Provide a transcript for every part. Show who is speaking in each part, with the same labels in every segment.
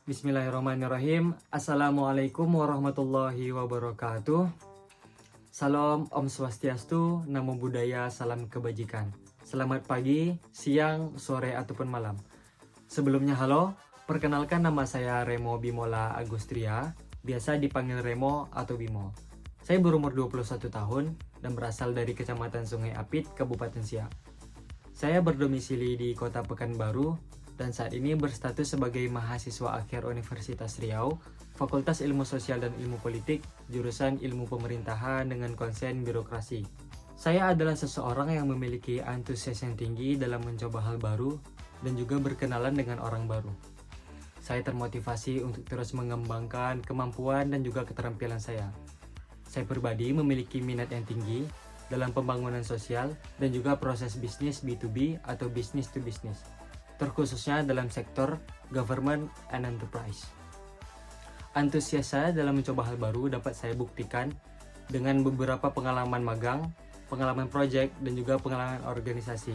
Speaker 1: Bismillahirrahmanirrahim. Assalamualaikum warahmatullahi wabarakatuh. Salam Om Swastiastu, Namo Buddhaya, salam kebajikan. Selamat pagi, siang, sore, ataupun malam. Sebelumnya halo, perkenalkan nama saya Remo Bimola Agustria, biasa dipanggil Remo atau Bimo. Saya berumur 21 tahun dan berasal dari Kecamatan Sungai Apit, Kabupaten Siak. Saya berdomisili di Kota Pekanbaru dan saat ini berstatus sebagai mahasiswa akhir Universitas Riau, Fakultas Ilmu Sosial dan Ilmu Politik, jurusan Ilmu Pemerintahan dengan konsen birokrasi. Saya adalah seseorang yang memiliki antusias yang tinggi dalam mencoba hal baru dan juga berkenalan dengan orang baru. Saya termotivasi untuk terus mengembangkan kemampuan dan juga keterampilan saya. Saya pribadi memiliki minat yang tinggi dalam pembangunan sosial dan juga proses bisnis B2B atau business to business, terkhususnya dalam sektor government and enterprise. Antusias saya dalam mencoba hal baru dapat saya buktikan dengan beberapa pengalaman magang, pengalaman project, dan juga pengalaman organisasi.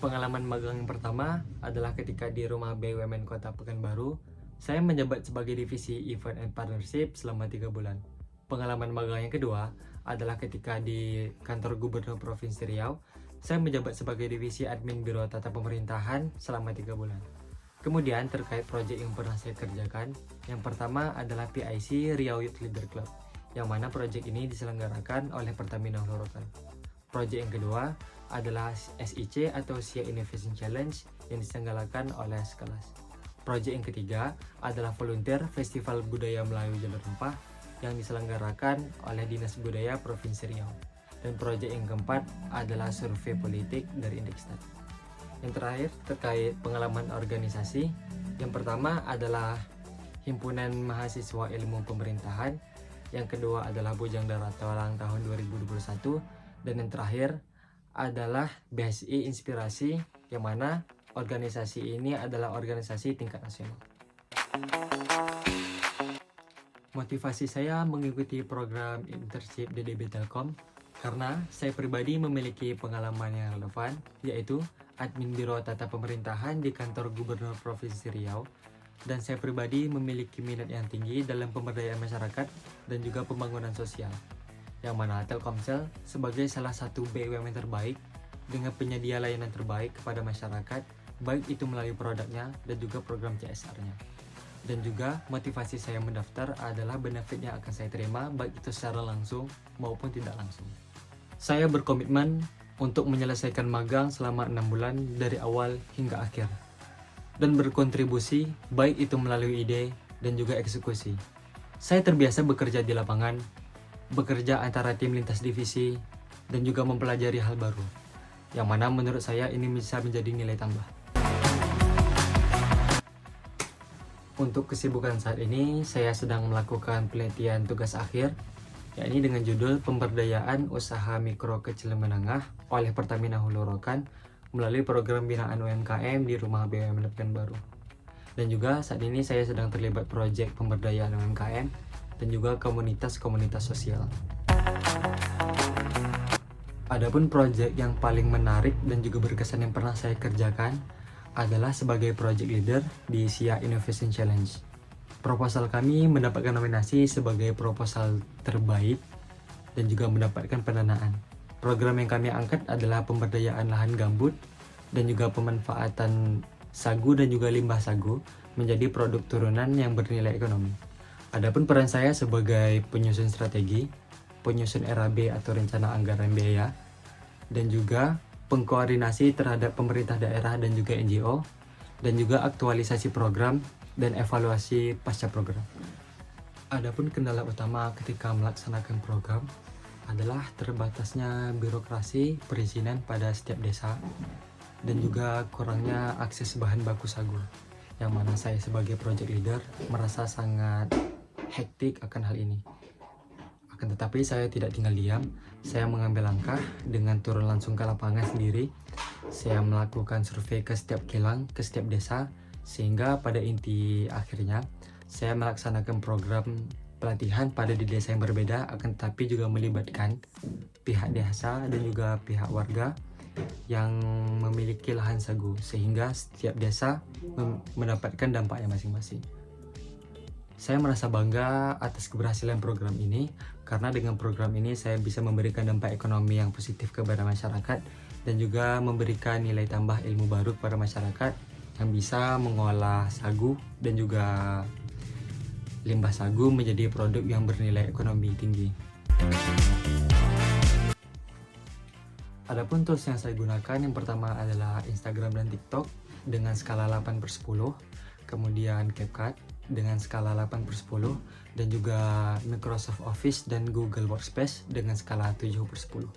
Speaker 1: Pengalaman magang yang pertama adalah ketika di Rumah BUMN Kota Pekanbaru, saya menjabat sebagai divisi event and partnership selama 3 bulan. Pengalaman magang yang kedua adalah ketika di kantor Gubernur Provinsi Riau, saya menjabat sebagai divisi admin Biro Tata Pemerintahan selama 3 bulan. Kemudian terkait proyek yang pernah saya kerjakan, yang pertama adalah PIC Riau Youth Leader Club, yang mana proyek ini diselenggarakan oleh Pertamina Hulu-Rokan. Proyek yang kedua adalah SIC atau Siak Innovation Challenge yang diselenggarakan oleh Sekelas. Proyek yang ketiga adalah Volunteer Festival Budaya Melayu Jalur Rempah yang diselenggarakan oleh Dinas Budaya Provinsi Riau. Dan proyek yang keempat adalah survei politik dari Indekstat. Yang terakhir terkait pengalaman organisasi, yang pertama adalah Himpunan Mahasiswa Ilmu Pemerintahan, yang kedua adalah Bujang Daratolang tahun 2021, dan yang terakhir adalah BSI Inspirasi, yang mana organisasi ini adalah organisasi tingkat nasional. Motivasi saya mengikuti program internship DDB Telkom karena saya pribadi memiliki pengalaman yang relevan, yaitu admin Biro Tata Pemerintahan di kantor Gubernur Provinsi Riau, dan saya pribadi memiliki minat yang tinggi dalam pemberdayaan masyarakat dan juga pembangunan sosial, yang mana Telkomsel sebagai salah satu BUMN terbaik dengan penyedia layanan terbaik kepada masyarakat, baik itu melalui produknya dan juga program CSR-nya. Dan juga motivasi saya mendaftar adalah benefit yang akan saya terima, baik itu secara langsung maupun tidak langsung. Saya berkomitmen untuk menyelesaikan magang selama 6 bulan dari awal hingga akhir, dan berkontribusi baik itu melalui ide dan juga eksekusi. Saya terbiasa bekerja di lapangan, bekerja antara tim lintas divisi, dan juga mempelajari hal baru, yang mana menurut saya ini bisa menjadi nilai tambah. Untuk kesibukan saat ini, saya sedang melakukan penelitian tugas akhir, yakni dengan judul Pemberdayaan Usaha Mikro Kecil Menengah oleh Pertamina Hulu-Rokan melalui program binaan UMKM di Rumah BUMN Pekanbaru. Dan juga saat ini saya sedang terlibat proyek pemberdayaan UMKM dan juga komunitas-komunitas sosial. Adapun proyek yang paling menarik dan juga berkesan yang pernah saya kerjakan adalah sebagai project leader di Siak Innovation Challenge. Proposal kami mendapatkan nominasi sebagai proposal terbaik dan juga mendapatkan pendanaan. Program yang kami angkat adalah pemberdayaan lahan gambut dan juga pemanfaatan sagu dan juga limbah sagu menjadi produk turunan yang bernilai ekonomi. Adapun peran saya sebagai penyusun strategi, penyusun RAB atau rencana anggaran biaya, dan juga pengkoordinasi terhadap pemerintah daerah dan juga NGO, dan juga aktualisasi program dan evaluasi pasca program. Adapun kendala utama ketika melaksanakan program adalah terbatasnya birokrasi perizinan pada setiap desa dan juga kurangnya akses bahan baku sagu, yang mana saya sebagai project leader merasa sangat hektik akan hal ini. Akan tetapi saya tidak tinggal diam, saya mengambil langkah dengan turun langsung ke lapangan sendiri. Saya melakukan survei ke setiap kilang, ke setiap desa, sehingga pada inti akhirnya saya melaksanakan program pelatihan pada di desa yang berbeda, akan tetapi juga melibatkan pihak desa dan juga pihak warga yang memiliki lahan sagu, sehingga setiap desa mendapatkan dampaknya masing-masing. Saya merasa bangga atas keberhasilan program ini, karena dengan program ini saya bisa memberikan dampak ekonomi yang positif kepada masyarakat dan juga memberikan nilai tambah ilmu baru kepada masyarakat yang bisa mengolah sagu dan juga limbah sagu menjadi produk yang bernilai ekonomi tinggi. Adapun tools yang saya gunakan, yang pertama adalah Instagram dan TikTok dengan skala 8/10, kemudian CapCut dengan skala 8/10, dan juga Microsoft Office dan Google Workspace dengan skala 7/10.